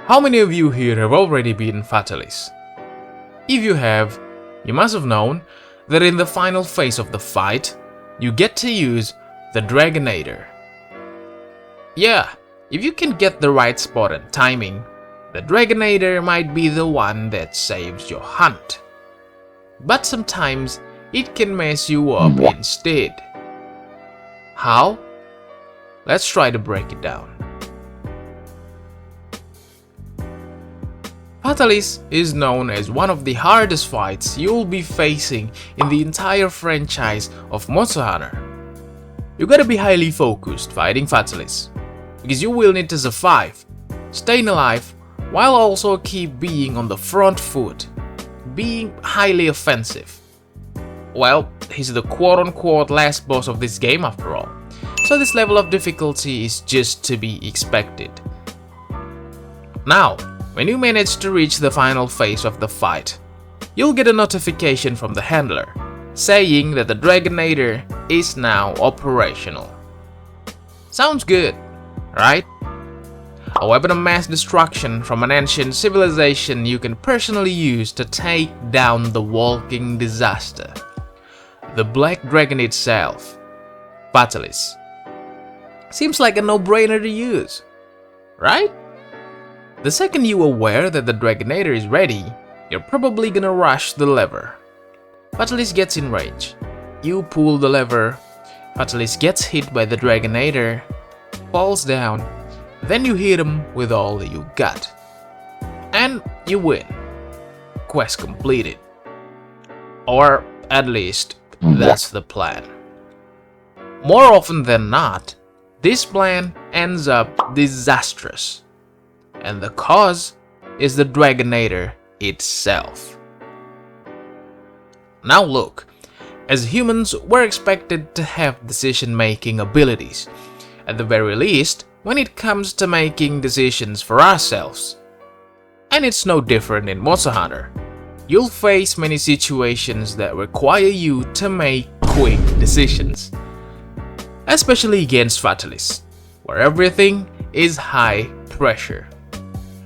How many of you here have already beaten Fatalis? If you have, you must have known that in the final phase of the fight, you get to use the Dragonator. Yeah, if you can get the right spot and timing, the Dragonator might be the one that saves your hunt. But sometimes it can mess you up instead. How? Let's try to break it down. Fatalis is known as one of the hardest fights you'll be facing in the entire franchise of Monster Hunter. You gotta be highly focused fighting Fatalis, because you will need to survive, staying alive, while also keep being on the front foot, being highly offensive. Well, he's the quote-unquote last boss of this game after all, so this level of difficulty is just to be expected. Now, when you manage to reach the final phase of the fight, you'll get a notification from the handler saying that the Dragonator is now operational. Sounds good, right? A weapon of mass destruction from an ancient civilization you can personally use to take down the walking disaster. The Black Dragon itself, Fatalis. Seems like a no-brainer to use, right? The second you're aware that the Dragonator is ready, you're probably gonna rush the lever. Fatalis gets in range. You pull the lever, Fatalis gets hit by the Dragonator, falls down, then you hit him with all you got. And you win. Quest completed. Or at least, that's the plan. More often than not, this plan ends up disastrous. And the cause is the Dragonator itself. Now look, as humans we're expected to have decision-making abilities, at the very least when it comes to making decisions for ourselves. And it's no different in Monster Hunter. You'll face many situations that require you to make quick decisions. Especially against Fatalis, where everything is high pressure.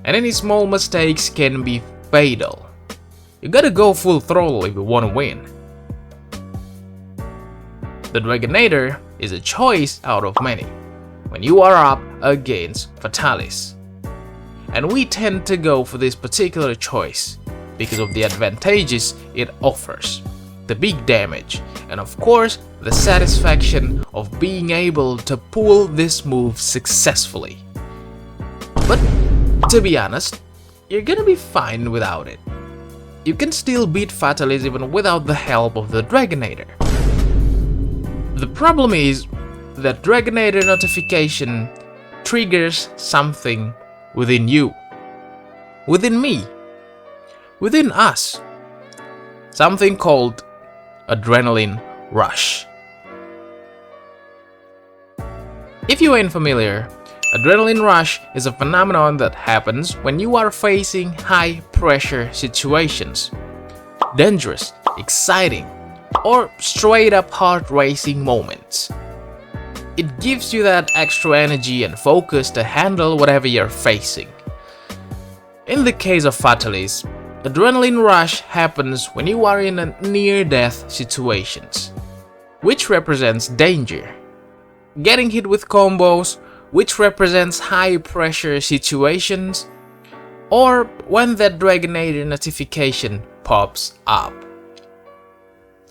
And any small mistakes can be fatal. You gotta go full throttle if you wanna win. The Dragonator is a choice out of many when you are up against Fatalis. And we tend to go for this particular choice because of the advantages it offers, the big damage, and of course the satisfaction of being able to pull this move successfully. But to be honest, you're gonna be fine without it. You can still beat Fatalis even without the help of the Dragonator. The problem is that Dragonator notification triggers something within you, within me, within us. Something called adrenaline rush. If you ain't familiar, adrenaline rush is a phenomenon that happens when you are facing high-pressure situations. Dangerous, exciting, or straight-up heart-racing moments. It gives you that extra energy and focus to handle whatever you're facing. In the case of Fatalis, adrenaline rush happens when you are in a near-death situations, which represents danger. Getting hit with combos, which represents high-pressure situations, or when that Dragonator notification pops up.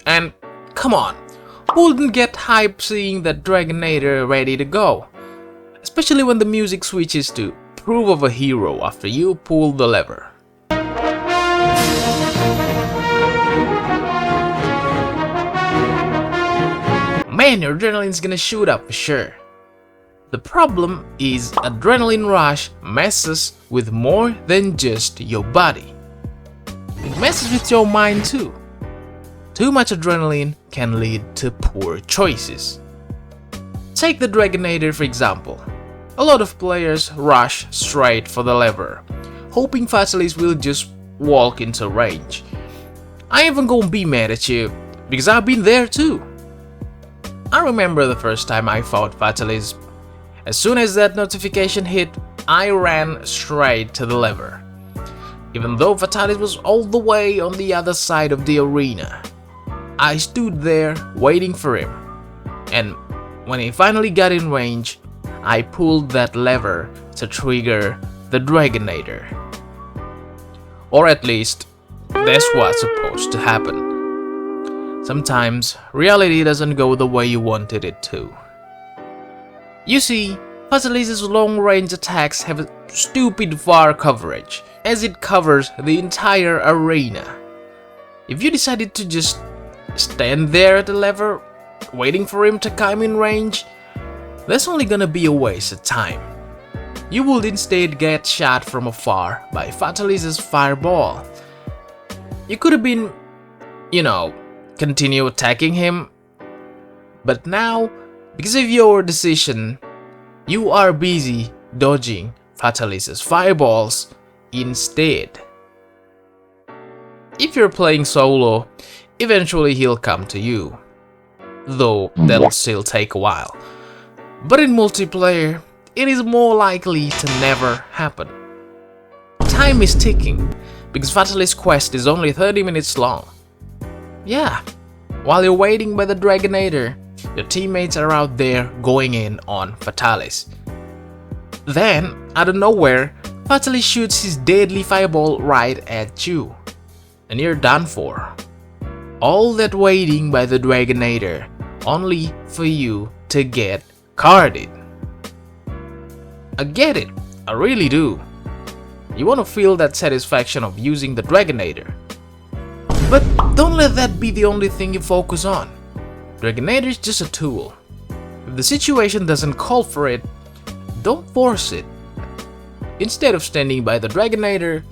And come on, who wouldn't get hype seeing that Dragonator ready to go? Especially when the music switches to Proof of a Hero after you pull the lever. Man, your adrenaline's gonna shoot up for sure. The problem is adrenaline rush messes with more than just your body. It messes with your mind too. Too much adrenaline can lead to poor choices. Take the Dragonator for example. A lot of players rush straight for the lever, hoping Fatalis will just walk into range. I ain't even gonna be mad at you, because I've been there too. I remember the first time I fought Fatalis. As soon as that notification hit, I ran straight to the lever, even though Fatalis was all the way on the other side of the arena. I stood there waiting for him, and when he finally got in range, I pulled that lever to trigger the Dragonator. Or at least, that's what's supposed to happen. Sometimes, reality doesn't go the way you wanted it to. You see, Fatalis' long-range attacks have a stupid far coverage, as it covers the entire arena. If you decided to just stand there at the lever, waiting for him to come in range, that's only gonna be a waste of time. You would instead get shot from afar by Fatalis' fireball. You could have been, continue attacking him, but now, because of your decision, you are busy dodging Fatalis' fireballs instead. If you're playing solo, eventually he'll come to you, though that'll still take a while. But in multiplayer, it is more likely to never happen. Time is ticking, because Fatalis' quest is only 30 minutes long. Yeah, while you're waiting by the Dragonator, your teammates are out there going in on Fatalis. Then, out of nowhere, Fatalis shoots his deadly fireball right at you, and you're done for. All that waiting by the Dragonator, only for you to get carded. I get it, I really do. You want to feel that satisfaction of using the Dragonator. But don't let that be the only thing you focus on. Dragonator is just a tool. If the situation doesn't call for it, don't force it. Instead of standing by the Dragonator,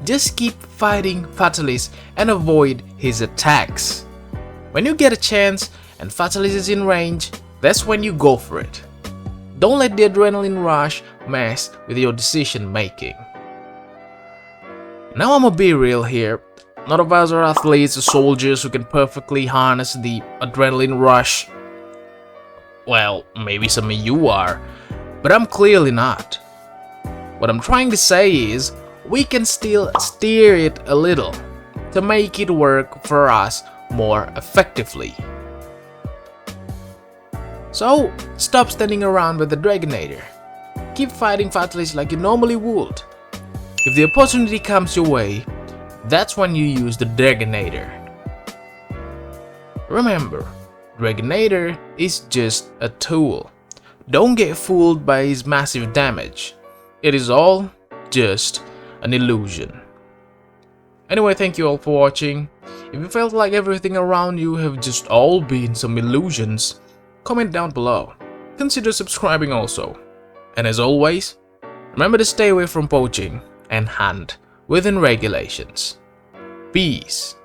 just keep fighting Fatalis and avoid his attacks. When you get a chance and Fatalis is in range, that's when you go for it. Don't let the adrenaline rush mess with your decision making. Now I'ma be real here. None of us are athletes or soldiers who can perfectly harness the adrenaline rush. Well, maybe some of you are, but I'm clearly not. What I'm trying to say is, we can still steer it a little to make it work for us more effectively. So, stop standing around with the Dragonator. Keep fighting Fatalis like you normally would. If the opportunity comes your way, that's when you use the Dragonator. Remember, Dragonator is just a tool. Don't get fooled by his massive damage. It is all just an illusion. Anyway, thank you all for watching. If you felt like everything around you have just all been some illusions, comment down below. Consider subscribing also. And as always, remember to stay away from poaching and hunt within regulations. Peace.